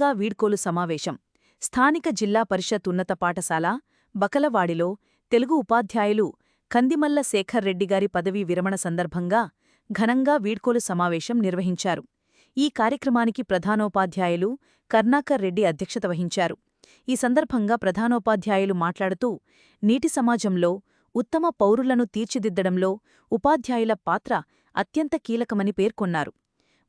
ఘనంగా వీడ్కోలు సమావేశం. స్థానిక జిల్లా పరిషత్ ఉన్నత పాఠశాల బకలవాడిలో తెలుగు ఉపాధ్యాయులు కందిమల్ల శేఖర్ రెడ్డిగారి పదవీ విరమణ సందర్భంగా ఘనంగా వీడ్కోలు సమావేశం నిర్వహించారు. ఈ కార్యక్రమానికి ప్రధానోపాధ్యాయులు కర్ణాకర్ రెడ్డి అధ్యక్షత వహించారు. ఈ సందర్భంగా ప్రధానోపాధ్యాయులు మాట్లాడుతూ నీటి సమాజంలో ఉత్తమ పౌరులను తీర్చిదిద్దడంలో ఉపాధ్యాయుల పాత్ర అత్యంత కీలకమని పేర్కొన్నారు.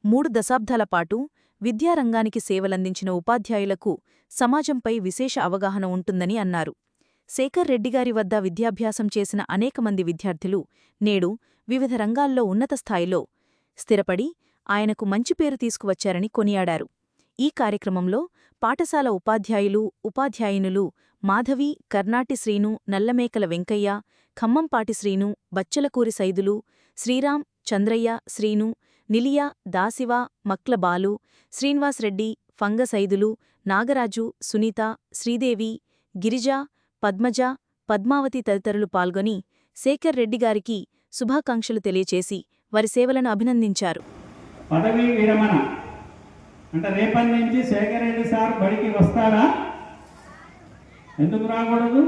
3 దశాబ్దాల పాటు విద్యారంగానికి సేవలందించిన ఉపాధ్యాయులకు సమాజంపై విశేష అవగాహన ఉంటుందని అన్నారు. శేఖర్ రెడ్డిగారి వద్ద విద్యాభ్యాసం చేసిన అనేకమంది విద్యార్థులు నేడు వివిధ రంగాల్లో ఉన్నత స్థాయిలో స్థిరపడి ఆయనకు మంచి పేరు తీసుకువచ్చారని కొనియాడారు. ఈ కార్యక్రమంలో పాఠశాల ఉపాధ్యాయులు, ఉపాధ్యాయునులు మాధవి, కర్నాటి శ్రీను, నల్లమేకల వెంకయ్య, ఖమ్మంపాటి శ్రీను, బచ్చలకూరి సైదులు, శ్రీరాం, చంద్రయ్య, శ్రీను, నిలియా, దాసివ, మక్ల బాలు, శ్రీనివాస్రెడ్డి, ఫంగ సైదులు, నాగరాజు, సునీత, శ్రీదేవి, గిరిజ, పద్మజ, పద్మావతి తదితరులు పాల్గొని శేఖర్ రెడ్డిగారికి శుభాకాంక్షలు తెలియచేసి వారి సేవలను అభినందించారు. పదవీ విరమణ అంటే రేపటి నుంచి శేఖర్ రెడ్డి సార్ బడికి వస్తారా? ఎందుకు రాకూడదు?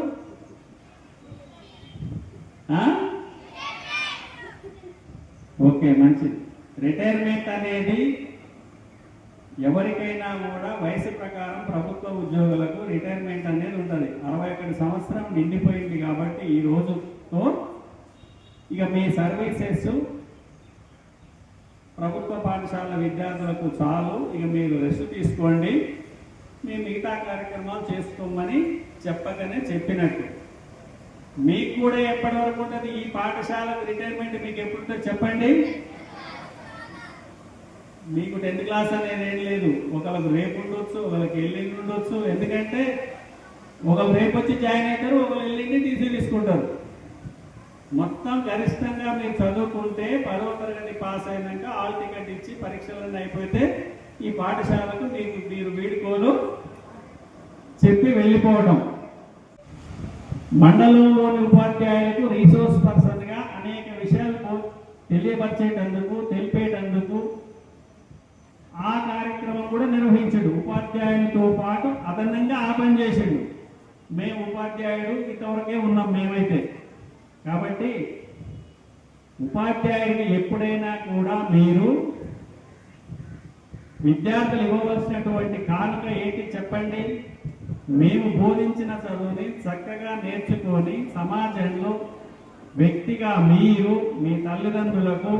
ఓకే, మంచిది. రిటైర్మెంట్ అనేది ఎవరికైనా కూడా వయసు ప్రకారం ప్రభుత్వ ఉద్యోగులకు రిటైర్మెంట్ అనేది ఉంటుంది. 61 సంవత్సరం నిండిపోయింది కాబట్టి ఈ రోజుతో ఇక మీ సర్వీసెస్ ప్రభుత్వ పాఠశాల విద్యార్థులకు చాలు, ఇక మీరు రెస్ట్ తీసుకోండి, మీ మిగతా కార్యక్రమాలు చేసుకోమని చెప్పగానే చెప్పినట్టు. మీకు కూడా ఎప్పటి వరకు ఉంటుంది ఈ పాఠశాలకు రిటైర్మెంట్? మీకు ఎప్పుడుందో చెప్పండి. మీకు 10th క్లాస్ అనేది ఏం లేదు. ఒకళ్ళకు రేపు ఉండొచ్చు, ఒకళ్ళకి ఎల్లుండి ఉండొచ్చు. ఎందుకంటే ఒకళ్ళు రేపు వచ్చి జాయిన్ అవుతారు, ఒకళ్ళు ఎల్లుండి తీసుకుంటారు. మొత్తం గరిష్టంగా మీరు చదువుకుంటే 10వ తరగతి పాస్ అయినాక ఆల్ టికెట్ ఇచ్చి పరీక్షలన్నీ అయిపోతే ఈ పాఠశాలకు మీరు వీడుకోలు చెప్పి వెళ్ళిపోవడం. మండలంలోని ఉపాధ్యాయులకు రీసోర్స్ పర్సన్గా అనేక విషయాలు తెలియపరిచేటందుకు, తెలిపేటందుకు ఆ కార్యక్రమం కూడా నిర్వహించాడు. ఉపాధ్యాయునితో పాటు అదనంగా ఆ పని చేసాడు. మేము ఉపాధ్యాయుడు ఇంతవరకే ఉన్నాం మేమైతే. కాబట్టి ఉపాధ్యాయుడికి ఎప్పుడైనా కూడా మీరు విద్యార్థులు ఇవ్వవలసినటువంటి కానుక ఏంటి చెప్పండి? మేము బోధించిన చదువుని చక్కగా నేర్చుకొని సమాజంలో వ్యక్తిగా మీరు మీ తల్లిదండ్రులకు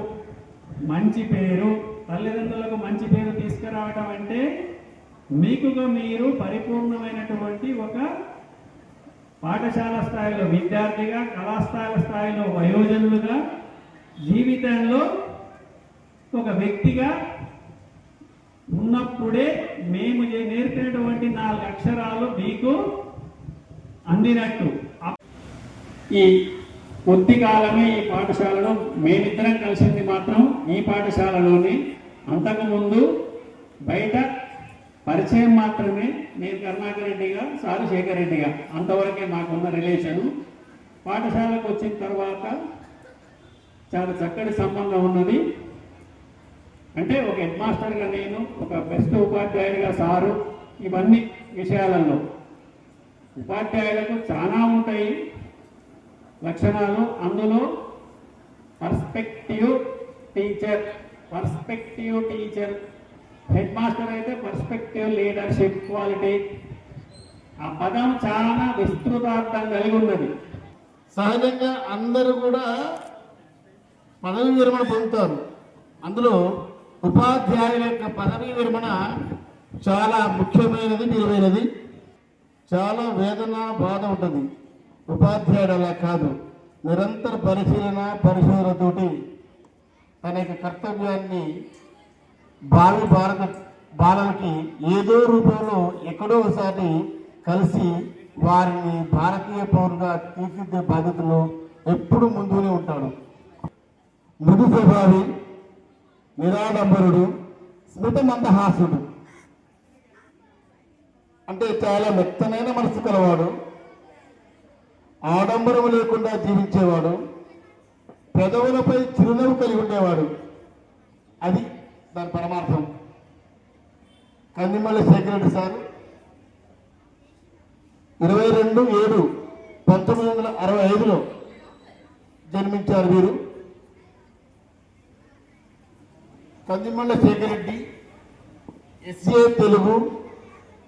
మంచి పేరు తీసుకురావటం అంటే మీకుగా మీరు పరిపూర్ణమైనటువంటి ఒక పాఠశాల స్థాయిలో విద్యార్థిగా, కళాశాల స్థాయిలో వయోజనులుగా, జీవితంలో ఒక వ్యక్తిగా ఉన్నప్పుడే మేము నేర్పినటువంటి 4 అక్షరాలు మీకు అందినట్టు. ఈ కొద్ది కాలమే ఈ పాఠశాలలో మేమిద్దరం కలిసింది మాత్రం ఈ పాఠశాలలోనే. అంతకుముందు బయట పరిచయం మాత్రమే. నేను కర్ణాకర్ రెడ్డిగా, సారు శేఖర్ రెడ్డిగా, అంతవరకే మాకున్న రిలేషను. పాఠశాలకు వచ్చిన తర్వాత చాలా చక్కటి సంబంధం ఉన్నది. అంటే ఒక హెడ్ మాస్టర్గా నేను, ఒక బెస్ట్ ఉపాధ్యాయుడిగా సారు, ఇవన్నీ విషయాలలో ఉపాధ్యాయులకు చాలా ఉంటాయి లక్షణాలు. అందులో పర్స్పెక్టివ్ టీచర్, హెడ్ మాస్టర్ అయితే పర్స్పెక్టివ్ లీడర్షిప్ క్వాలిటీ. ఆ పదం చాలా విస్తృతార్థం కలిగి ఉన్నది. సహజంగా అందరూ కూడా పదవీ విరమణ పొందుతారు. అందులో ఉపాధ్యాయుల యొక్క పదవీ విరమణ చాలా ముఖ్యమైనది, విలువైనది. చాలా వేదన, బాధ ఉంటుంది. ఉపాధ్యాయుడు అలా కాదు, నిరంతర పరిశోధనతోటి తన యొక్క కర్తవ్యాన్ని భావి భారత బాలలకి ఏదో రూపంలో ఎక్కడో ఒకసారి కలిసి వారిని భారతీయ పౌరుగా తీర్చిదిద్దే బాధ్యతలో ఎప్పుడు ముందునే ఉంటాడు. మృదు స్వభావి, నిరాడంబరుడు, స్మిత మందహాసుడు. అంటే చాలా మెత్తనైన మనసు కలవాడు, ఆడంబరం లేకుండా జీవించేవాడు, పెదవులపై చిరునవ్వు కలిగి ఉండేవాడు. అది దాని పరమార్థం. కందిమల్ల శేఖర్ రెడ్డి సార్ 22/7/1965లో జన్మించారు వీరు. కందిమల్ల శేఖర్ రెడ్డి ఎస్ఏ తెలుగు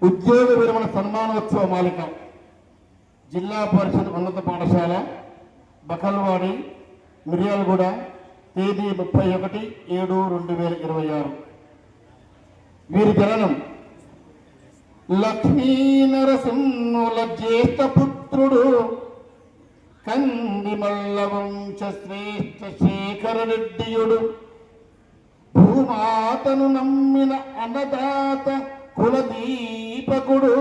ఉద్యోగ విరమణ సన్మానోత్సవ మాలిక జిల్లా పరిషత్ ఉన్నత పాఠశాల బకల్వాడి మిర్యాలగూడ తేదీ 31/7/2026. వీరి జననం లక్ష్మీ నరసింహుల జ్యేష్ఠ పుత్రుడు కందిమల్ల వంశ శ్రేష్ఠ శేఖర రెడ్డియుడు. భూమాతను నమ్మిన అన్నదాత కులదీపకుడు.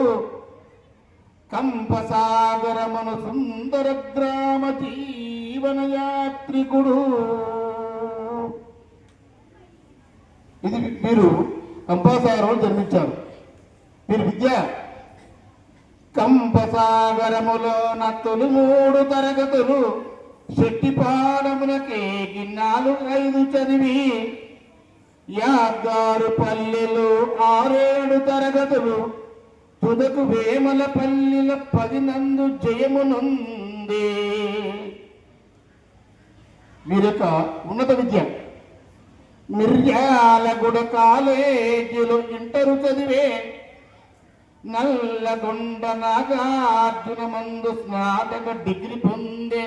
కంపసాగరమను సుందర గ్రామ జీవన యాత్రికుడు. ఇది వీరు కంపసాగరంలో జన్మించారు. వీరి విద్య కంపసాగరములో నత్తులు 3 తరగతులు శెట్టిపాలమునకే 4-5 చదివి యాద్గారు పల్లెలు 6-7 తరగతులు తుదకు వేమల పల్లెల 10 నందు జయమునుంది. వీరి యొక్క ఉన్నత విద్య మిర్యాలగూడ కాలేజీలో ఇంటరు చదివే. నల్లగొండ నాగార్జున మందు స్నాతక డిగ్రీ పొందే.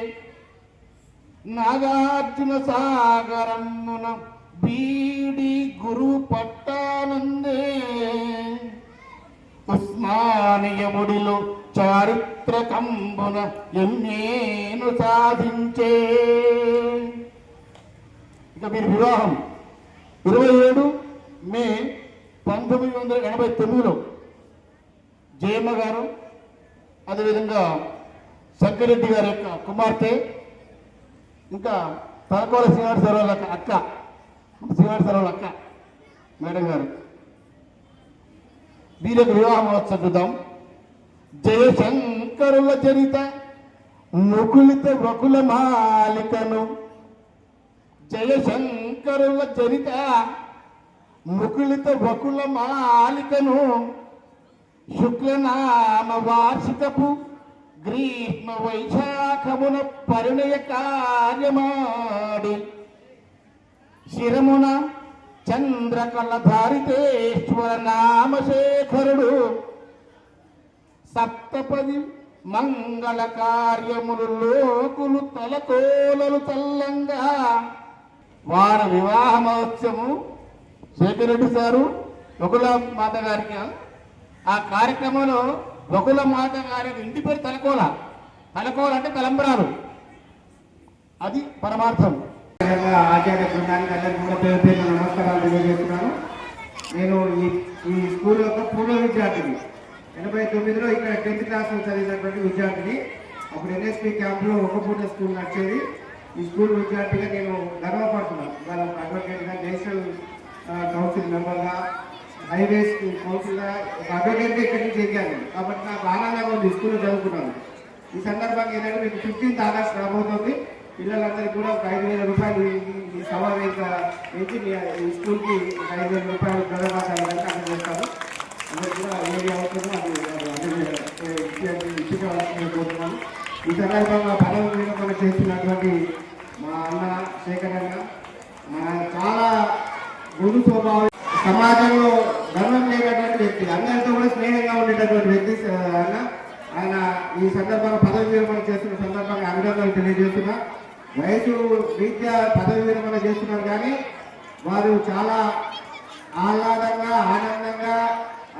నాగార్జున సాగరమున బీడి గురువు పట్టానందే. ఉస్మానియముడిలో చారిత్రకంబున ఎన్నేను సాధించే. ఇక వీరి వివాహం 27 మే 1989లో జయమ్మ గారు, అదేవిధంగా శంకరెడ్డి గారి యొక్క కుమార్తె, ఇంకా తలకోల శ్రీనివాసరావు వాళ్ళ అక్క, శ్రీనివాసరావు అక్క మేడం గారు. వీరి యొక్క వివాహ మహోత్సవం చూద్దాం. జయశంకరుల చరిత ముకులిత వకుల మాలికను. జయశంకరుల చరిత ముకులిత వకుల మాలికను. శుక్లనామ వార్షికపు గ్రీష్మ వైశాఖమున పరిణయ కార్యమాడి. శిరమున చంద్రకళ ధారితేశ్వర నామశేఖరుడు. సప్తపది మంగళ కార్యములు లోకులు తలకోలలు తల్లంగా. వారి వివాహ మహోత్సవం శేఖర్ రెడ్డి సారు వకుల మాత గారికి. ఆ కార్యక్రమంలో వకుల మాత గారి ఇంటి పేరు తలకోల. తలకోల అంటే తలంబరాలు, అది పరమార్థం. ఆచార్య బృందానికి అందరికీ కూడా పేరు పేరు నమస్కారాలు తెలియజేస్తున్నాను. నేను ఈ స్కూల్ యొక్క పూర్వ విద్యార్థిని. 89లో ఇక్కడ 10th క్లాస్ చదివినటువంటి విద్యార్థిని. అప్పుడు ఎన్ఎస్పి క్యాంప్లో ఒక పూట స్కూల్ నడిచేది. ఈ స్కూల్ విద్యార్థిగా నేను గర్వపడుతున్నాను. వాళ్ళ అడ్వకేట్గా, నేషనల్ కౌన్సిల్ మెంబర్గా, హైవేస్ కౌన్సిల్గా, ఒక అడ్వకేట్గా ఇక్కడి నుంచి ఎక్కాను. కాబట్టి నాకు ఆనందంగా ఉంది స్కూల్లో చదువుకున్నాను. ఈ సందర్భంగా ఏంటంటే మీకు 15th ఆగస్టు రాబోతుంది. పిల్లలందరికీ కూడా ఒక 5,000 రూపాయలు ఈ సభా వేదిక నుంచి ఈ స్కూల్కి 5,000 రూపాయలు గర్వకాశాలను అందజేస్తాను. అందరికీ కూడా ఏది అవసరమో అది ఇచ్చుకోవాలని కోరుతున్నాను. ఈ సందర్భంగా పదవి విరమణ చేస్తున్నటువంటి మా అన్న శేఖర్ అన్న చాలా గురు స్వభావం, సమాజంలో గర్వం లేనటువంటి వ్యక్తి, అందరితో కూడా స్నేహంగా ఉండేటటువంటి వ్యక్తి అన్న. ఆయన ఈ సందర్భంగా పదవి విరమణ చేస్తున్న సందర్భంగా అభినందనలు తెలియజేస్తున్నా. వయసు రీత్యా పదవి విరమణ చేస్తున్నారు కానీ వారు చాలా ఆహ్లాదంగా, ఆనందంగా,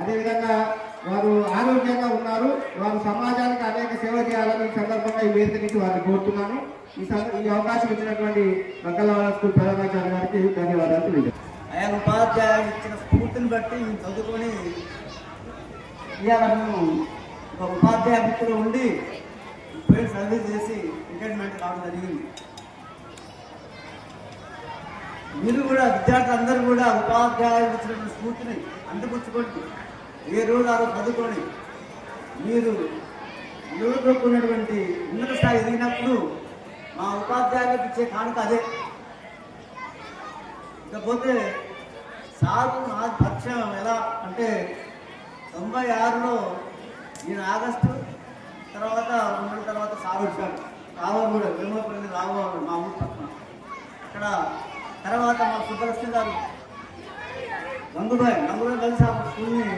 అదేవిధంగా వారు ఆరోగ్యంగా ఉన్నారు. వారు సమాజానికి అనేక సేవ చేయాలని ఈ సందర్భంగా ఈ వేదిక నుంచి వారిని కోరుతున్నాను. ఈ అవకాశం ఇచ్చినటువంటి బకల్వాడ స్కూల్ ప్రధానాచార్య గారికి ధన్యవాదాలు తెలియజేస్తాను. ఆయన ఉపాధ్యాయులు ఇచ్చిన స్ఫూర్తిని బట్టి చదువుకొని ఇవాళ మేము ఒక ఉపాధ్యాయ వృత్తిలో ఉండి ఇప్పుడే సర్వీస్ చేసి రిటైర్మెంట్ కావడం జరిగింది. మీరు కూడా విద్యార్థులందరూ కూడా ఉపాధ్యాయులు ఇచ్చినటువంటి స్ఫూర్తిని అందిపుచ్చుకోండి. ఏ రోజు ఆ రోజు చదువుకోండి. మీరు నిలదొక్కున్నటువంటి ఉన్నత స్థాయి ఎదిగినప్పుడు మా ఉపాధ్యాయులకు ఇచ్చే కానుక అదే. ఇకపోతే సారు నా పరిచయం ఎలా అంటే 96లో నేను ఆగస్టు తర్వాత 2 నెలల తర్వాత సాగు వచ్చాను. రావగూడ వేమపల్లి రావగూడ మా ఊరు పక్కన. అక్కడ తర్వాత మా సుబ్బలక్ష్మి గారు గంగుబాయ్ కలిసి ఆ స్కూల్ని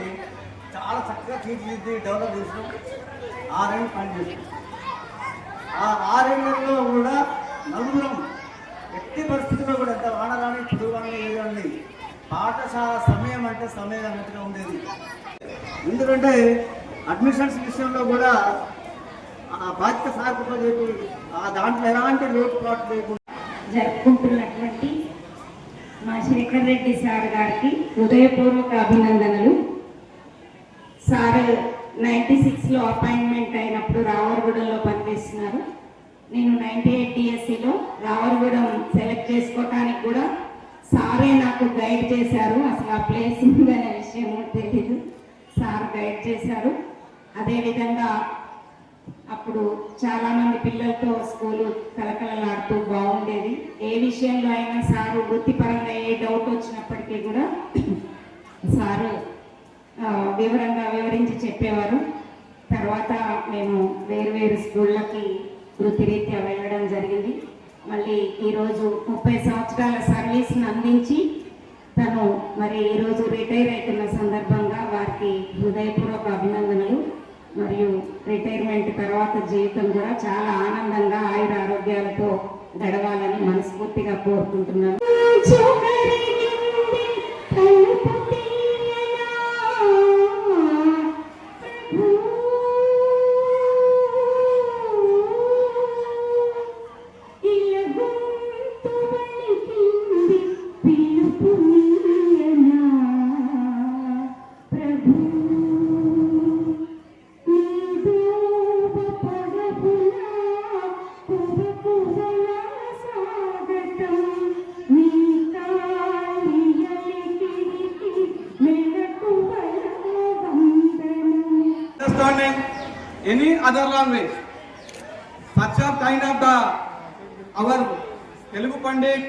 చాలా చక్కగా తీర్చిదిద్ది డెవలప్ చేసినాం. 6 ఏళ్ళు పనిచేసాం. ఆ 6 ఏళ్ళలో కూడా నలుగురం ఎట్టి పరిస్థితుల్లో కూడా ఎంత వానరాని చదువుగానే లేదండి. పాఠశాల సమయం అంటే సమయం అన్నట్టుగా ఉండేది. ఎందుకంటే అడ్మిషన్స్ విషయంలో కూడా ఆ బాధ్యత సార్పుతో చెప్పి ఆ దాంట్లో ఎలాంటి లోటుపాటు లేకుండా జరుపుకుంటున్నటువంటి మా శేఖర్ రెడ్డి సార్ గారికి హృదయపూర్వక అభినందనలు. సార్ 96లో అపాయింట్మెంట్ అయినప్పుడు రావర్గూడెంలో పనిచేస్తున్నారు. నేను 98 DSCలో రావర్గూడెం సెలెక్ట్ చేసుకోవటానికి కూడా సారే నాకు గైడ్ చేశారు. అసలు ఆ ప్లేస్ ఉందనే విషయం తెలీదు, సార్ గైడ్ చేశారు. అదేవిధంగా అప్పుడు చాలామంది పిల్లలతో స్కూలు కలకలలాడుతూ బాగుండేది. ఏ విషయంలో అయినా సారు వృత్తిపరంగా ఏ డౌట్ వచ్చినప్పటికీ కూడా సారు వివరంగా వివరించి చెప్పేవారు. తర్వాత మేము వేరు స్కూళ్ళకి వృత్తిరీత్యా వెళ్ళడం జరిగింది. మళ్ళీ ఈరోజు 30 సంవత్సరాల సర్వీస్ని అందించి తను మరి ఈరోజు రిటైర్ అవుతున్న సందర్భంగా వారికి హృదయపూర్వక అభినందనలు. మరియు రిటైర్మెంట్ తర్వాత జీవితం కూడా చాలా ఆనందంగా ఆయుర ఆరోగ్యాలతో గడవాలని మనస్ఫూర్తిగా కోరుకుంటున్నాను. Understanding any other language, such a kind of our Telugu Pandit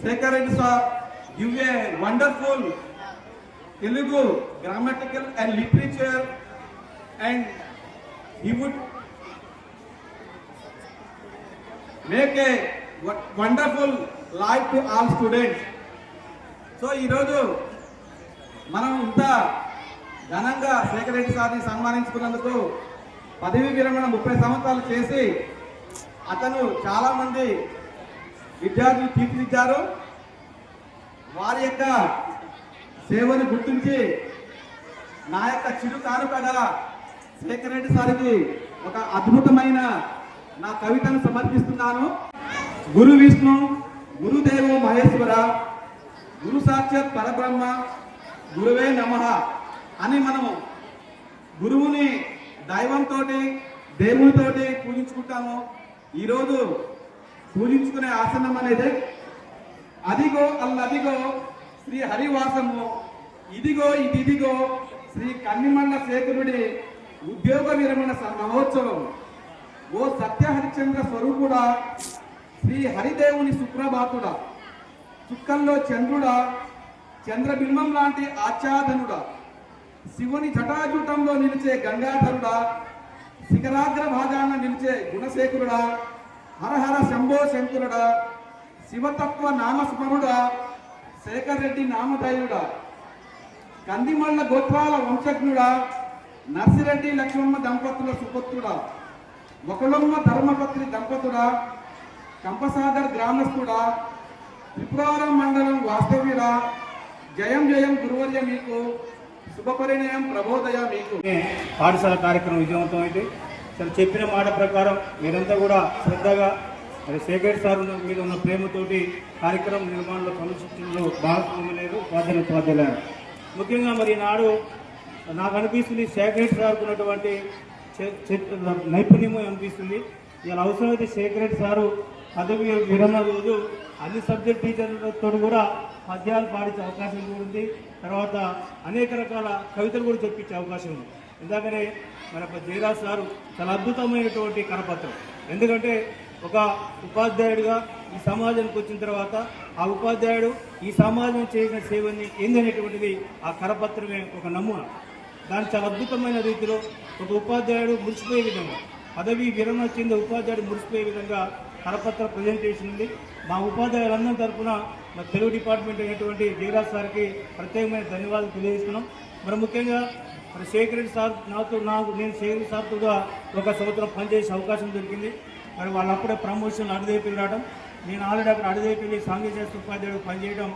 Shekhar Reddy sir give a wonderful Telugu grammatical and literature, and he would make a wonderful life to all students. So ఈరోజు మనం ఇంత ఘనంగా శేఖర్ రెడ్డి సార్ని సన్మానించుకున్నందుకు పదవీ విరమణ 30 సంవత్సరాలు చేసి అతను చాలామంది విద్యార్థులు తీర్చిదిద్దారు. వారి యొక్క సేవను గుర్తించి నా యొక్క చిరు కానుకగా శేఖర్ రెడ్డి సార్కి ఒక అద్భుతమైన నా కవితను సమర్పిస్తున్నాను. గురు విష్ణు గురుదేవో మహేశ్వర గురు సాక్షాత్ పరబ్రహ్మ గురువే నమః అని మనము గురువుని దైవంతో దేవునితోటి పూజించుకుంటాము. ఈరోజు పూజించుకునే ఆసనం అనేది అదిగో అల్లదిగో శ్రీ హరివాసము, ఇదిగో ఇదిగో శ్రీ కన్నిమల్ల శేఖరుడి ఉద్యోగ విరమణ మహోత్సవం. ఓ సత్య హరిచంద్ర స్వరూపుడా, శ్రీ హరిదేవుని సుప్రభాతుడా, చుక్కల్లో చంద్రుడా, చంద్రబింబం లాంటి ఆచ్ఛాదనుడా, శివుని జటాజూటంలో నిలిచే గంగాధరుడా, శిఖరాగ్ర భాగాన నిలిచే గుణశేఖరుడా, హరహర శంభో శంకరుడా, శివతత్వ నామస్మరుడా, శేఖర్ రెడ్డి నామధేయుడా, కందిమళ్ళ గోత్రాల వంశజ్ఞుడా, నర్సిరెడ్డి లక్ష్మమ్మ దంపతుల సుపుత్రుడా, ఒకలమ్మ ధర్మపత్రి దంపతుడా, కంపసాగర్ గ్రామస్తుడా, త్రిపురారం మండలం వాస్తవ్యుడా, జయం జయం గురువర్య మీకు, శుభపరిణయం ప్రబోధయ మీకు. పాఠశాల కార్యక్రమం విజయవంతం అయితే సరే చెప్పిన మాట ప్రకారం మీరంతా కూడా శ్రద్ధగా మరి శేఖర్ సార్ మీద ఉన్న ప్రేమతోటి కార్యక్రమం నిర్మాణంలో పనులు భాగస్వామ్యులు ఉపాధ్యాయులు. ముఖ్యంగా మరి నాడు నాకు అనిపిస్తుంది శేఖర్ సార్కు ఉన్నటువంటి నైపుణ్యము అనిపిస్తుంది. ఇలా అవసరమైతే శేఖర్ సారు పదవి విరమణ రోజు అన్ని సబ్జెక్ట్ టీచర్లతో కూడా పద్యాలు పాడించే అవకాశం కూడా ఉంది. తర్వాత అనేక రకాల కవితలు కూడా చెప్పించే అవకాశం ఉంది. ఎందుకనే మన జయరాజ్ సారు చాలా అద్భుతమైనటువంటి కరపత్రం. ఎందుకంటే ఒక ఉపాధ్యాయుడిగా ఈ సమాజానికి వచ్చిన తర్వాత ఆ ఉపాధ్యాయుడు ఈ సమాజం చేసిన సేవని ఏందనేటువంటిది ఆ కరపత్రమే ఒక నమూనా. దాని చాలా అద్భుతమైన రీతిలో ఒక ఉపాధ్యాయుడు మురిసిపోయే విధంగా, పదవి విరమణ చెందే ఉపాధ్యాయుడు మురిసిపోయే విధంగా కరపత్ర ప్రజెంటేషన్ ఉంది. మా ఉపాధ్యాయులందరి తరఫున మా తెలుగు డిపార్ట్మెంట్ అయినటువంటి జయరాజ్ సార్కి ప్రత్యేకమైన ధన్యవాదాలు తెలియజేస్తున్నాం. మరి ముఖ్యంగా మరి శేఖర్ రెడ్డి సార్ నేను శేఖర్ రెడ్డి సార్తో ఒక సంవత్సరం పనిచేసే అవకాశం దొరికింది. మరి వాళ్ళు అప్పుడే ప్రమోషన్ అడిదేపల్లి రావడం, నేను ఆల్రెడీ అక్కడ అడిదేపల్లి సాంఘిక శాస్త్ర ఉపాధ్యాయుడు పనిచేయడం,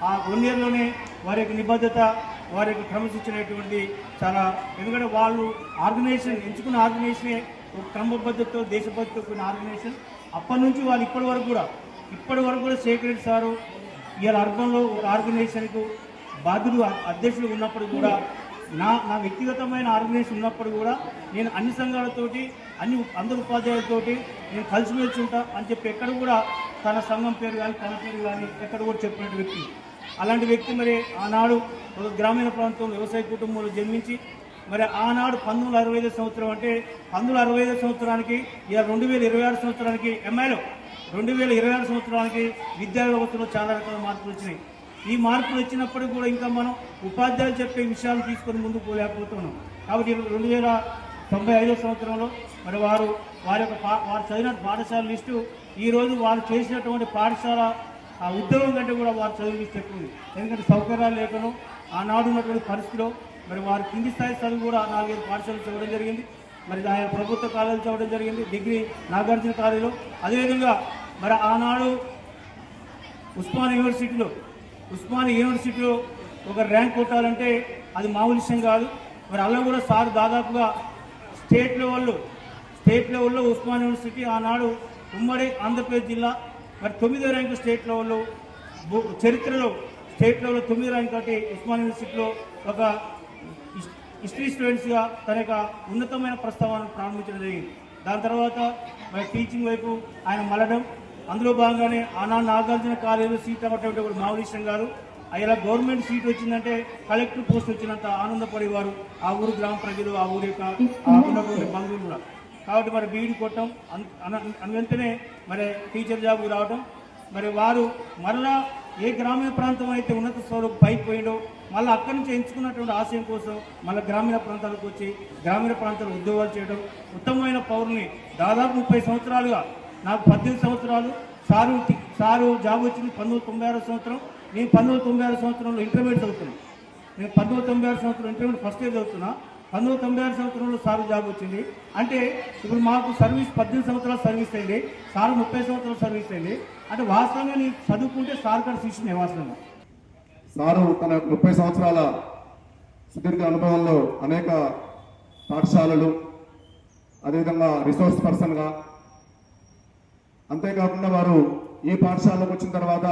ఆ 1 ఇయర్లోనే వారి యొక్క నిబద్ధత, వారి యొక్క క్రమశిక్షణటువంటిది చాలా. ఎందుకంటే వాళ్ళు ఆర్గనైజేషన్ ఎంచుకున్న ఆర్గనైజేషనే ఒక క్రమబద్ధతతో దేశభక్తితో కూడిన ఆర్గనైజేషన్. అప్పటి నుంచి వాళ్ళు ఇప్పటి వరకు కూడా శేఖర్ రెడ్డి సారు ఇవాళ అర్బన్లో ఒక ఆర్గనైజేషన్కు బాధ్యులు అధ్యక్షులు ఉన్నప్పుడు కూడా, నా వ్యక్తిగతమైన ఆర్గనైజేషన్ ఉన్నప్పుడు కూడా నేను అన్ని సంఘాలతోటి అందరు ఉపాధ్యాయులతోటి నేను కలిసిమెలిసి ఉంటా అని చెప్పి ఎక్కడ కూడా తన సంఘం పేరు కానీ తన పేరు కానీ ఎక్కడ కూడా చెప్పినట్టు వ్యక్తి. అలాంటి వ్యక్తి మరి ఆనాడు ఒక గ్రామీణ ప్రాంతంలో వ్యవసాయ కుటుంబంలో జన్మించి మరి ఆనాడు 1965 సంవత్సరం అంటే 1965 సంవత్సరానికి ఇలా 2026 సంవత్సరానికి ఎంఐలో 2026 సంవత్సరానికి విద్యా వ్యవస్థలో చాలా రకాల మార్పులు వచ్చినాయి. ఈ మార్పులు వచ్చినప్పటికీ కూడా ఇంకా మనం ఉపాధ్యాయులు చెప్పే విషయాలు తీసుకొని ముందుకు పోలేకపోతున్నాం. కాబట్టి 2095 సంవత్సరంలో మరి వారు చదివిన పాఠశాల లిస్టు ఈరోజు వారు చేసినటువంటి పాఠశాల ఆ ఉద్యోగం కంటే కూడా వారు చదువు లిస్ట్ ఎక్కువ ఉంది. ఎందుకంటే సౌకర్యాలు లేకను ఆనాడు ఉన్నటువంటి పరిస్థితిలో మరి వారు కింది స్థాయి చదువు కూడా 4-5 పాఠశాలలు చదవడం జరిగింది. మరి ఆయన ప్రభుత్వ కాలేజీ చదవడం జరిగింది, డిగ్రీ నాగార్జున కాలేజీలో. అదేవిధంగా మరి ఆనాడు ఉస్మానియా యూనివర్సిటీలో ఒక ర్యాంక్ కొట్టాలంటే అది మామూలు విషయం కాదు. మరి అలా కూడా సార్ దాదాపుగా స్టేట్ లెవెల్లో ఉస్మానియా యూనివర్సిటీ ఆనాడు ఉమ్మడి ఆంధ్రప్రదేశ్ జిల్లా మరి 9వ ర్యాంకు స్టేట్ లెవెల్లో, చరిత్రలో స్టేట్ లెవెల్లో 9వ ర్యాంక్ అంటే ఉస్మానియా యూనివర్సిటీలో ఒక హిస్టరీ స్టూడెంట్స్గా తన యొక్క ఉన్నతమైన ప్రస్తావనను ప్రారంభించడం జరిగింది. దాని తర్వాత మరి టీచింగ్ వైపు ఆయన మళ్ళడం, అందులో భాగంగానే ఆనాడు నాగార్జున కాలేజీలో సీట్ అవ్వటం కూడా మామూలు విషయం కాదు. ఇలా గవర్నమెంట్ సీట్ వచ్చిందంటే కలెక్టర్ పోస్ట్ వచ్చినంత ఆనందపడేవారు ఆ ఊరు గ్రామ ప్రజలు, ఆ ఊరి యొక్క ఉన్నటువంటి బంధువులు కూడా. కాబట్టి మరి బీఈడి కొట్టడం వెంటనే మరి టీచర్ జాబ్ రావడం, మరి వారు మరలా ఏ గ్రామీణ ప్రాంతం అయితే ఉన్నత స్థాయిలో పైకి పోయిండో మళ్ళీ అక్కడి నుంచి ఎంచుకున్నటువంటి ఆశయం కోసం మళ్ళీ గ్రామీణ ప్రాంతాలకు వచ్చి గ్రామీణ ప్రాంతాల్లో ఉద్యోగాలు చేయడం, ఉత్తమమైన పౌరుని దాదాపు 30 సంవత్సరాలుగా, నాకు 18 సంవత్సరాలు, సారు జాబ్ వచ్చింది 1996 సంవత్సరం. నేను 1996 సంవత్సరంలో ఇంటర్మీడియట్ చదువుతున్నాను. నేను 1996 సంవత్సరం ఇంటర్మీడియట్ ఫస్ట్ ఇయర్ చదువుతున్నా. 1996 సంవత్సరంలో సారు జాబ్ వచ్చింది. అంటే ఇప్పుడు మాకు సర్వీస్ 18 సంవత్సరాలు సర్వీస్ అయింది, సారు 30 సంవత్సరాలు సర్వీస్ అయింది. అంటే వాస్తవంగా నేను చదువుకుంటే సార్ గారు శిష్యునే. వాస్తవంగా సారు తన 30 సంవత్సరాల సుదీర్ఘ అనుభవంలో అనేక పాఠశాలలు, అదేవిధంగా రిసోర్స్ పర్సన్గా, అంతేకాకుండా వారు ఈ పాఠశాలకు వచ్చిన తర్వాత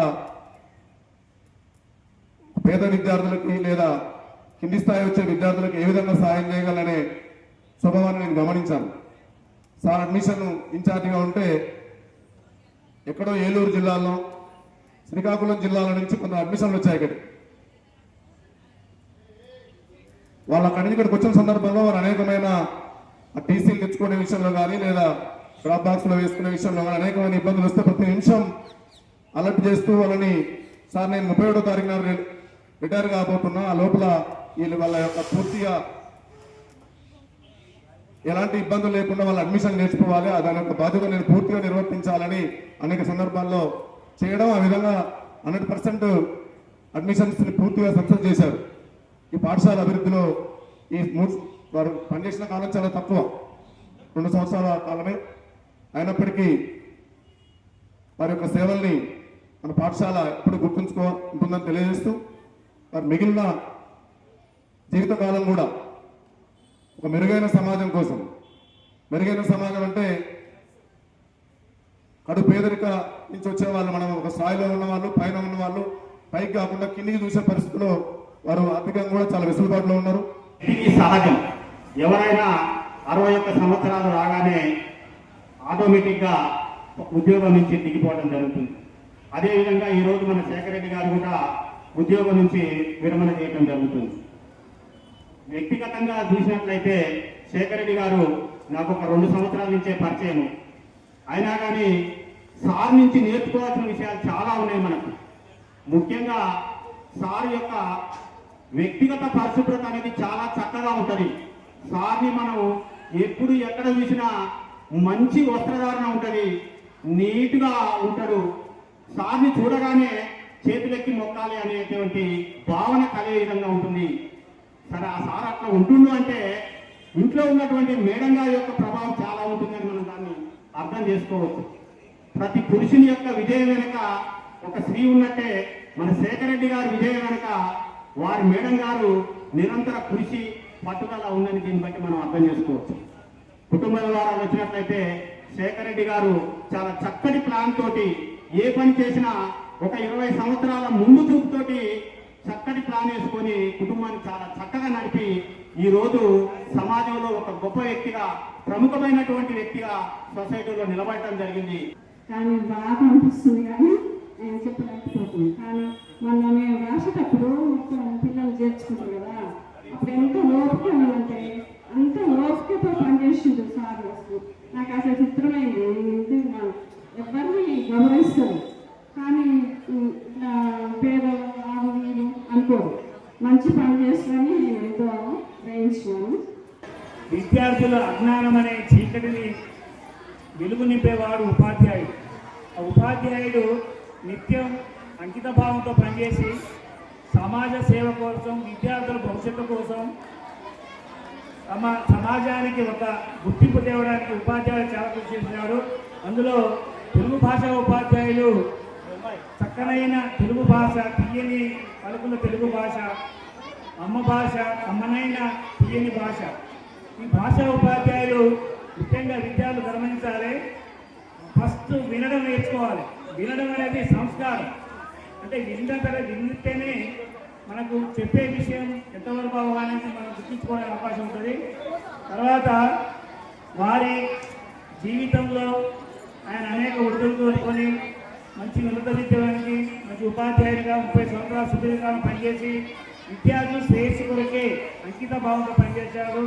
పేద విద్యార్థులకి లేదా కింది స్థాయి వచ్చే విద్యార్థులకు ఏ విధంగా సాయం చేయగలనే స్వభావాన్ని నేను గమనించాను. సార్ అడ్మిషన్ ఇన్ఛార్జిగా ఉంటే ఎక్కడో ఏలూరు జిల్లాలో, శ్రీకాకుళం జిల్లాల నుంచి కొంత అడ్మిషన్లు వచ్చాయి. వాళ్ళ అక్కడి ఇక్కడికి వచ్చిన సందర్భంలో వారు అనేకమైన టీసీలు తెచ్చుకునే విషయంలో కానీ లేదా డ్రాప్ బాక్స్లో వేసుకునే విషయంలో కానీ అనేకమైన ఇబ్బందులు వస్తే ప్రతి నిమిషం అలర్ట్ చేస్తూ వాళ్ళని, సార్ నేను 31వ తారీఖున రిటైర్ కాబోతున్నా, ఆ లోపల వీళ్ళు వాళ్ళ యొక్క పూర్తిగా ఎలాంటి ఇబ్బందులు లేకుండా వాళ్ళ అడ్మిషన్ నేర్చుకోవాలి, దాని యొక్క బాధ్యత నేను పూర్తిగా నిర్వర్తించాలని అనేక సందర్భాల్లో చేయడం, ఆ విధంగా 100% అడ్మిషన్స్ని పూర్తిగా సక్సెస్ చేశారు. ఈ పాఠశాల అభివృద్ధిలో వారు పనిచేసిన కాలం చాలా తక్కువ, 2 సంవత్సరాల కాలమే. అయినప్పటికీ వారి యొక్క సేవల్ని మన పాఠశాల ఎప్పుడు ఉంటుందని తెలియజేస్తూ, వారి మిగిలిన జీవితకాలం కూడా ఒక మెరుగైన సమాజం కోసం, మెరుగైన సమాజం అంటే కడు పేదరిక నుంచి వచ్చే వాళ్ళు, మనం ఒక స్థాయిలో ఉన్న వాళ్ళు, పైన ఉన్న వాళ్ళు, పైకి కాకుండా కిందికి చూసే పరిస్థితిలో వారు ఆర్థికంగా కూడా చాలా వెసులుబాటులో ఉన్నారు. ఇది సహజం. ఎవరైనా 61 సంవత్సరాలు రాగానే ఆటోమేటిక్గా ఉద్యోగం నుంచి దిగిపోవడం జరుగుతుంది. అదేవిధంగా ఈరోజు మన శేఖర్ రెడ్డి గారు కూడా ఉద్యోగం నుంచి విరమణ చేయడం జరుగుతుంది. వ్యక్తిగతంగా చూసినట్లయితే శేఖర్ రెడ్డి గారు నాకు ఒక 2 సంవత్సరాల నుంచే పరిచయం. అయినా కానీ సార్ నుంచి నేర్చుకోవాల్సిన విషయాలు చాలా ఉన్నాయి మనకు. ముఖ్యంగా సార్ యొక్క వ్యక్తిగత పరిశుభ్రత అనేది చాలా చక్కగా ఉంటుంది. సార్ని మనం ఎప్పుడు ఎక్కడ చూసినా మంచి వస్త్రధారణ ఉంటుంది, నీట్గా ఉంటాడు. సార్ని చూడగానే చేతులెక్కి మొక్కాలి అనేటువంటి భావన కలిగే విధంగా ఉంటుంది. సరే, ఆ సార్ అట్లా ఉంటుండు అంటే ఇంట్లో ఉన్నటువంటి మేడం గారి యొక్క ప్రభావం చాలా ఉంటుందని మనం దాన్ని అర్థం చేసుకోవచ్చు. ప్రతి పురుషుని యొక్క విజయం వెనుక ఒక స్త్రీ ఉన్నట్టే మన శేఖర్ రెడ్డి గారి విజయం వెనుక వారి మేడం గారు నిరంతర కృషి పట్టుదల ఉందని దీన్ని బట్టి మనం అర్థం చేసుకోవచ్చు. కుటుంబ వివరాలు వచ్చినట్లయితే శేఖర్ రెడ్డి గారు చాలా చక్కటి ప్లాన్ తోటి ఏ పని చేసినా ఒక 20 సంవత్సరాల ముందు చూపుతోటి చక్కటి ప్లాన్ వేసుకొని కుటుంబాన్ని చాలా చక్కగా నడిపి ఈ రోజు సమాజంలో ఒక గొప్ప వ్యక్తిగా, ప్రముఖమైనటువంటి వ్యక్తిగా సొసైటీలో నిలబడటం జరిగింది. కానీ బాగా అనిపిస్తుంది, కానీ నేను చెప్పలేకపోతుంది. కానీ మొన్న మేము రాసేటప్పుడు మొత్తం పిల్లలు చేర్చుకుంటారు కదా, అప్పుడు ఎంత ఓపిక ఉందంటే అంత ఓపికతో పనిచేసిండు సార్. నాకు అసలు చిత్రమైంది. ఎవరిని గౌరవిస్తారు కానీ ఇట్లా పేదలు ఆవులు అనుకోరు. మంచి పని చేస్తారని ఎంతో గ్రహించినాను. విద్యార్థుల అజ్ఞానం అనే చీకటిని వెలుగు నింపేవాడు ఉపాధ్యాయుడు. ఆ ఉపాధ్యాయుడు నిత్యం అంకిత భావంతో పనిచేసి సమాజ సేవ కోసం, విద్యార్థుల భవిష్యత్తు కోసం, సమాజానికి ఒక గుర్తింపు తేవడానికి ఉపాధ్యాయులు చాలా కృషి చేసినాడు. అందులో తెలుగు భాష ఉపాధ్యాయులు చక్కనైన తెలుగు భాష, తీయని పలుకుల తెలుగు భాష, అమ్మ భాష, అమ్మనైన తీయని భాష. ఈ భాషా ఉపాధ్యాయులు ముఖ్యంగా విద్యార్థులు గమనించాలి. ఫస్ట్ వినడం నేర్చుకోవాలి. వినడం అనేది సంస్కారం. అంటే వింటేనే మనకు చెప్పే విషయం ఎంతవరకు అవగాహన మనం గుర్తించుకోవడానికి అవకాశం ఉంటుంది. తర్వాత వారి జీవితంలో ఆయన అనేక వృత్తులు కోరుకొని మంచి ఉన్నత విద్యానికి మంచి ఉపాధ్యాయునిగా 30 సంవత్సరాల సుదీర్ఘకాలం పనిచేసి విద్యార్థులు శ్రేయస్సు కొరకే అంకిత భావంతో పనిచేశారు.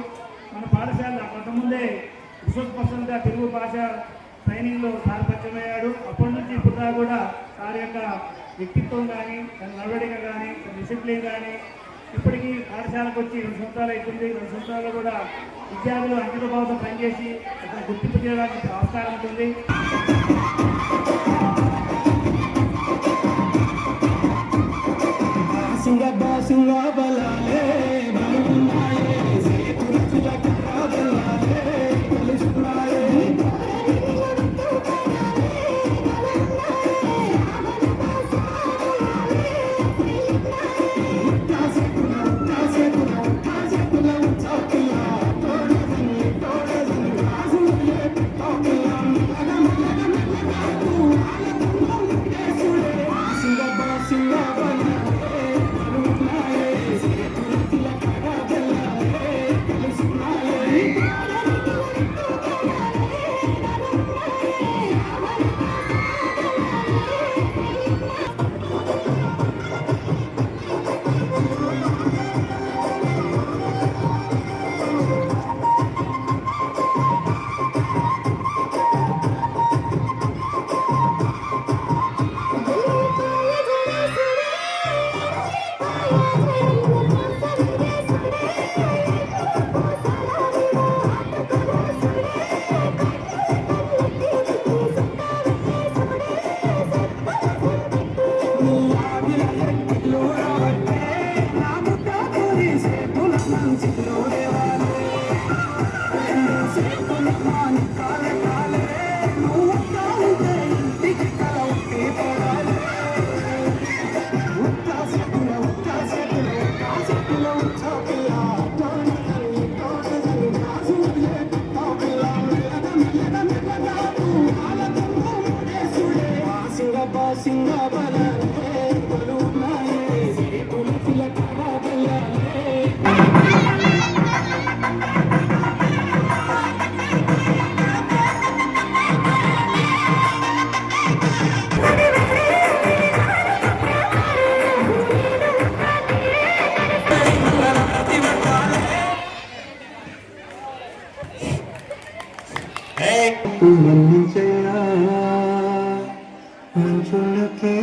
మన పాఠశాలలో కొంతముందే విశ్వస్పష్టంగా తెలుగు భాష ట్రైనింగ్లో సార్ పరిచయమయ్యాడు. అప్పటి నుంచి ఇప్పుడు కూడా సార్ యొక్క వ్యక్తిత్వం కానీ, తన నడవడిక కానీ, తన డిసిప్లిన్ కానీ ఇప్పటికీ పాఠశాలకు వచ్చి 2 సంవత్సరాలు అవుతుంది. 2 సంవత్సరాలు కూడా విద్యార్థులు అంకిత భావంతో పనిచేసి అక్కడ గుర్తింపు చేయడానికి ఆస్కారం ఉంటుంది. మన్నించయ్యా మంచులకే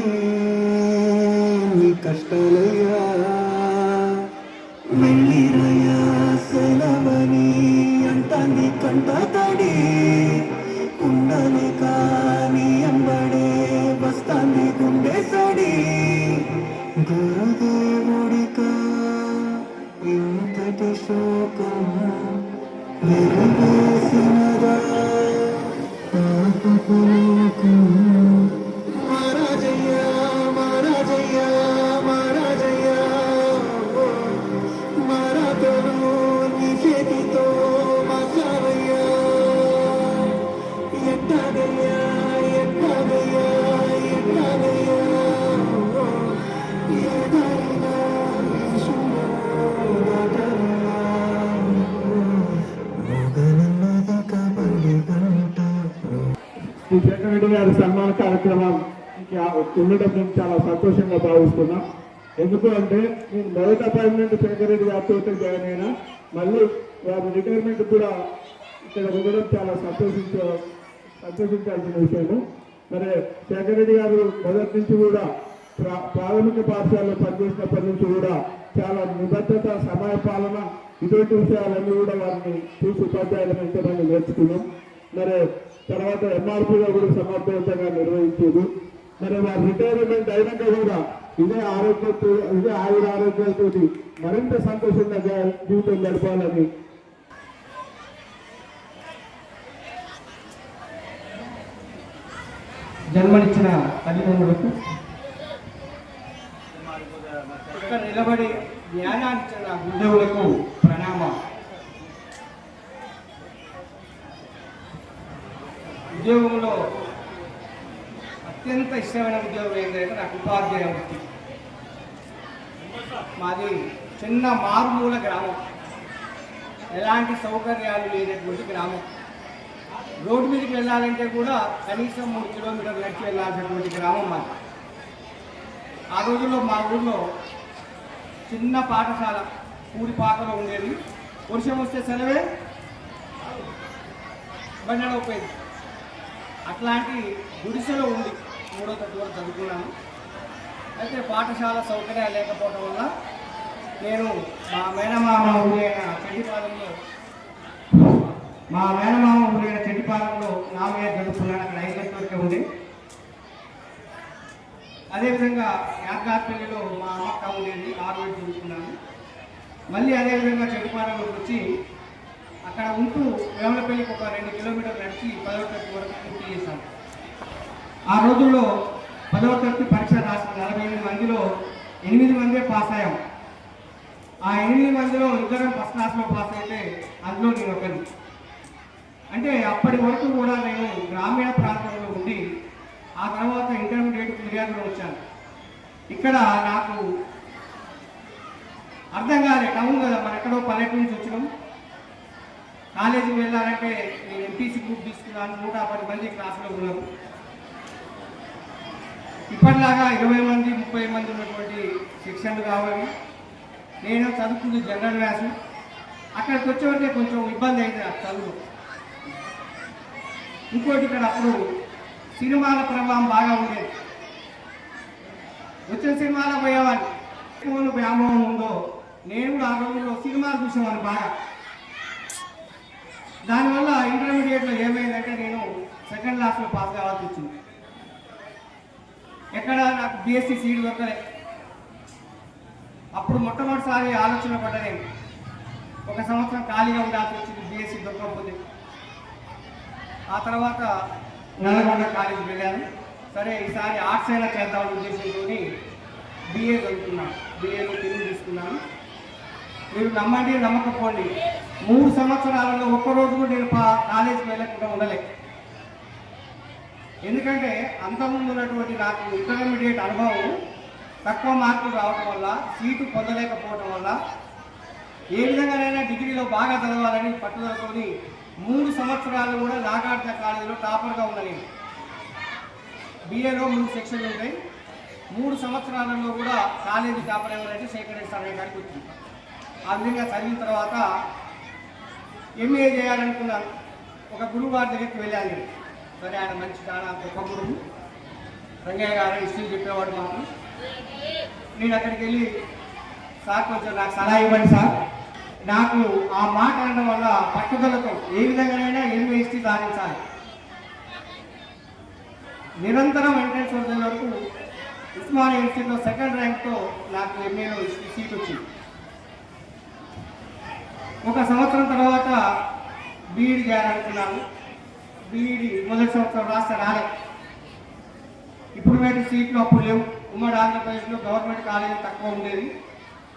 నీ కష్టాలయ్యా వెళ్ళిరయ్యా సెలవని అంటాన్ని కంట తడి ఉండాలి కానీ అంబడే వస్తాంది గుండె సడి గురుదేవుడిక ఇంతటి శోకం వెలివేసినదా మహారాజయ్యా మహారాజయ్యా మహారాజయ్యా మరాతను నీ చేతితో మసావయ్యా ఎట్టాగయ్యా ఎట్టాగయ్యా ఎట్టాగయ్యా ఏదైనా మొగలన్నది కబడి గంట శ్రీ శేఖర్ రెడ్డి గారి సన్మాన కార్యక్రమం ఉండడం మేము చాలా సంతోషంగా భావిస్తున్నాం. ఎందుకు అంటే నేను మొదటి అపాయింట్మెంట్ శేఖర్ రెడ్డి గారితో జాయిన్ అయినా మళ్ళీ వారి రిటైర్మెంట్ కూడా ఇక్కడ ఉండడం చాలా సంతోషించాల్సిన విషయము. మరి శేఖర్ రెడ్డి గారు మొదటి నుంచి కూడా ప్రాథమిక పాఠశాలలో పనిచేసినప్పటి నుంచి కూడా చాలా నిబద్ధత, సమయ పాలన, ఇటువంటి విషయాలన్నీ కూడా వారిని చూసి ఉపాధ్యాయులను ఎంతమంది నేర్చుకున్నాం. మరి తర్వాత ఎంఆర్పీగా కూడా సమర్థవంతంగా నిర్వహించారు. మరి వారి రిటైర్మెంట్ అయినాక కూడా ఇదే ఆయుర ఆరోగ్యాలతో మరింత సంతోషంగా జీవితం గడపాలని జన్మనిచ్చిన తల్లిదండ్రులకు ఇక్కడ నిలబడి జ్ఞానాన్నిచ్చిన గురుదేవులకు ప్రణామం. ఉద్యోగంలో అత్యంత ఇష్టమైన ఉద్యోగం ఏంటంటే నాకు ఉపాధ్యాయ వృత్తి. మాది చిన్న మారుమూల గ్రామం, ఎలాంటి సౌకర్యాలు లేనటువంటి గ్రామం. రోడ్డు మీదకి వెళ్ళాలంటే కూడా కనీసం 3 కిలోమీటర్లు నడిచి వెళ్ళాల్సినటువంటి గ్రామం మాది. ఆ రోజుల్లో మా ఊళ్ళో చిన్న పాఠశాల కూడిపాకలో ఉండేది. వర్షం వస్తే సెలవే, బండలోపోయింది. అట్లాంటి గుడిసెలో ఉండి 3వ తరగతి వరకు చదువుకున్నాను. అయితే పాఠశాల సౌకర్యాలు లేకపోవడం వల్ల నేను మా మేనమామ ఊరైన చెడ్డిపాలెంలో నామయ్య చదువుకున్నాను. అక్కడ 5 గంటల వరకే ఉంది. అదేవిధంగా యాదగార్పల్లిలో మా అమ్మక్క ఉండేది, 6 గంటలు చదువుకున్నాను. మళ్ళీ అదేవిధంగా చెడ్డిపాలెంలోకి వచ్చి అక్కడ ఉంటూ వేమలపల్లికి ఒక 2 కిలోమీటర్లు నడిచి 10వ తరగతి వరకు పూర్తి చేశాను. ఆ రోజుల్లో 10వ తరగతి పరీక్ష రాసిన 48 మందిలో 8 మందే పాస్ అయ్యాం. ఆ 8 మందిలో 2 ఫస్ట్ క్లాస్లో పాస్ అయితే అందులో నేను ఒకరిని. అంటే అప్పటి వరకు కూడా నేను గ్రామీణ ప్రాంతంలో ఉండి ఆ తర్వాత ఇంటర్మీడియట్ ఫిర్యాదులో వచ్చాను. ఇక్కడ నాకు అర్థం కాలే, టౌన్ కదా, మన ఎక్కడో పల్లెటూరు నుంచి వచ్చినాం. కాలేజీకి వెళ్ళాలంటే నేను ఎంపీసీ గ్రూప్ తీసుకున్నాను. 110 మంది క్లాసులో ఉన్నారు. ఇప్పటిలాగా 20 మంది 30 మంది ఉన్నటువంటి సెక్షన్లు కావాలి. నేను చదువుకుంది జనరల్ మ్యాథ్స్. అక్కడికి వచ్చేవరకే కొంచెం ఇబ్బంది అయింది ఆ చదువు. ఇంకోటి ఇక్కడ అప్పుడు సినిమాల ప్రభావం బాగా ఉండేది. వచ్చిన సినిమాలో పోయేవాడిని. ఫోన్ వ్యామోహం ఉందో నేను కూడా ఆ రోజుల్లో సినిమాలు చూసేవాడిని బాగా. దానివల్ల ఇంటర్మీడియట్లో ఏమైందంటే నేను 2nd క్లాస్లో పాస్ కావాల్సి వచ్చింది. ఎక్కడ నాకు బీఎస్సీ సీట్ దొరకలే. అప్పుడు మొట్టమొదటిసారి ఆలోచన పడ్డా నేను. 1 సంవత్సరం ఖాళీగా ఉండాల్సి వచ్చింది బీఎస్సీ దొరకకపోతే. ఆ తర్వాత నల్గొండ కాలేజీకి వెళ్ళాను. సరే ఈసారి ఆర్ట్స్ అయినా చేద్దామని ఉద్దేశంతో బీఏ చదువుకున్నాను. బీఏలో తెలుగు తీసుకున్నాను. మీరు నమ్మండి నమ్మకపోండి, 3 సంవత్సరాలలో ఒక్కరోజు కూడా నేను కాలేజీకి వెళ్ళకుండా ఉండలే. ఎందుకంటే అంతకుముందు ఉన్నటువంటి నాకు ఇంటర్మీడియట్ అనుభవం తక్కువ మార్కులు రావడం వల్ల, సీటు పొందలేకపోవడం వల్ల ఏ విధంగానైనా డిగ్రీలో బాగా చదవాలని పట్టుదలతోని 3 సంవత్సరాలు కూడా నాగార్జున కాలేజీలో టాపర్గా ఉన్నాను. బీఏలో 3 సెక్షన్లు ఉంటాయి. 3 సంవత్సరాలలో కూడా కాలేజీ టాపర్ ఎవరైతే శేఖర్ రెడ్డి సార్ గారికి వచ్చింది. ఆ విధంగా చదివిన తర్వాత ఎంఏ చేయాలనుకున్నాను. ఒక గురువు గారి దగ్గరికి వెళ్ళాను. సరే, ఆయన మంచి చాలా గొప్ప గురువు. రంగయ్య గారు హిస్టరీ చెప్పేవాడు మాకు. నేను అక్కడికి వెళ్ళి సార్ కొంచెం నాకు సలహా ఇవ్వండి సార్. నాకు ఆ మాట అనడం వల్ల పట్టుదలతో ఏ విధంగానైనా ఎనిమిది హిస్టరీ సాధించాలి. నిరంతరం ఎంట్రన్స్ వచ్చే వరకు ఉస్మానియా యూనివర్సిటీలో సెకండ్ ర్యాంక్తో నాకు ఎంఏలో సీట్ వచ్చింది. ఒక సంవత్సరం తర్వాత బీఈడి చేయాలనుకున్నాను. బీఈడి మొదటి సంవత్సరం రాలే. ఇప్పుడు సీట్లు అప్పుడు లేవు. ఉమ్మడి ఆంధ్రప్రదేశ్లో గవర్నమెంట్ కాలేజీ తక్కువ ఉండేది,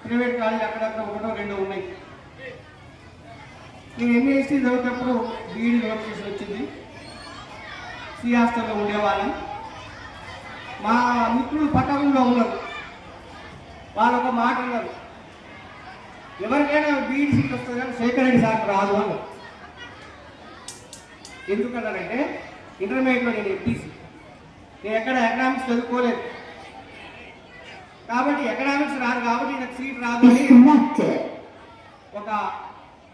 ప్రైవేట్ కాలేజీ అక్కడక్కడ ఒకటో రెండో ఉన్నాయి. నేను ఎంఏఎస్సీ చదివేటప్పుడు బీఈడి నోటిఫికేషన్ వచ్చింది. సి హాస్టల్లో ఉండేవాళ్ళం. మా మిత్రులు పట్టణంలో ఉన్నారు. వాళ్ళు ఒక మాట ఉన్నారు, ఎవరికైనా బీఈడి సీట్ వస్తుంది కానీ శేఖర్ రెడ్డి సార్ రాదు అన్నారు. ఎందుకన్నారంటే ఇంటర్మీడియట్లో నేను ఎంపీసీ, నేను ఎక్కడ ఎకనామిక్స్ చదువుకోలేదు కాబట్టి ఎకనామిక్స్ రాదు కాబట్టి నాకు సీట్ రాదు అని ఒక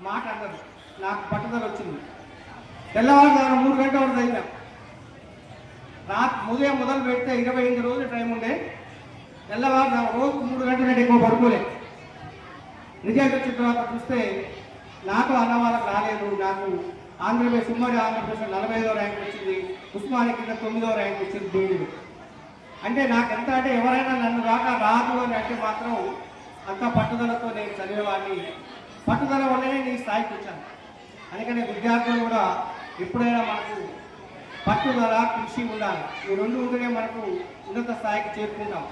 మాట అన్నారు. నాకు పట్టుదల వచ్చింది. తెల్లవారుజామున 3 గంటల వరకు చదివినా. ఉదయం మొదలు పెడితే 28 రోజులు టైం ఉండే. తెల్లవారుజామున రోజు 3 గంటల కంటే ఎక్కువ పడుకోలేదు. రిజల్ట్ వచ్చిన తర్వాత చూస్తే నాకు అన్న వాళ్ళకి రాలేదు. నాకు ఆంధ్రప్రదేశ్ ఉమ్మడి ఆంధ్రప్రదేశ్ 45వ ర్యాంక్ వచ్చింది. ఉస్మానియా కింద 9వ ర్యాంక్ వచ్చింది బీఈడీలో. అంటే నాకు ఎంత అంటే ఎవరైనా నన్ను దాకా రాదు అని అంటే మాత్రం అంత పట్టుదలతో నేను చదివేవాడిని. పట్టుదల వల్లనే నేను స్థాయికి వచ్చాను. అందుకనే విద్యార్థులు కూడా ఎప్పుడైనా మనకు పట్టుదల, కృషి ఉండాలి. ఈ రెండు ఉంటేనే మనకు ఉన్నత స్థాయికి చేరుకుంటాం.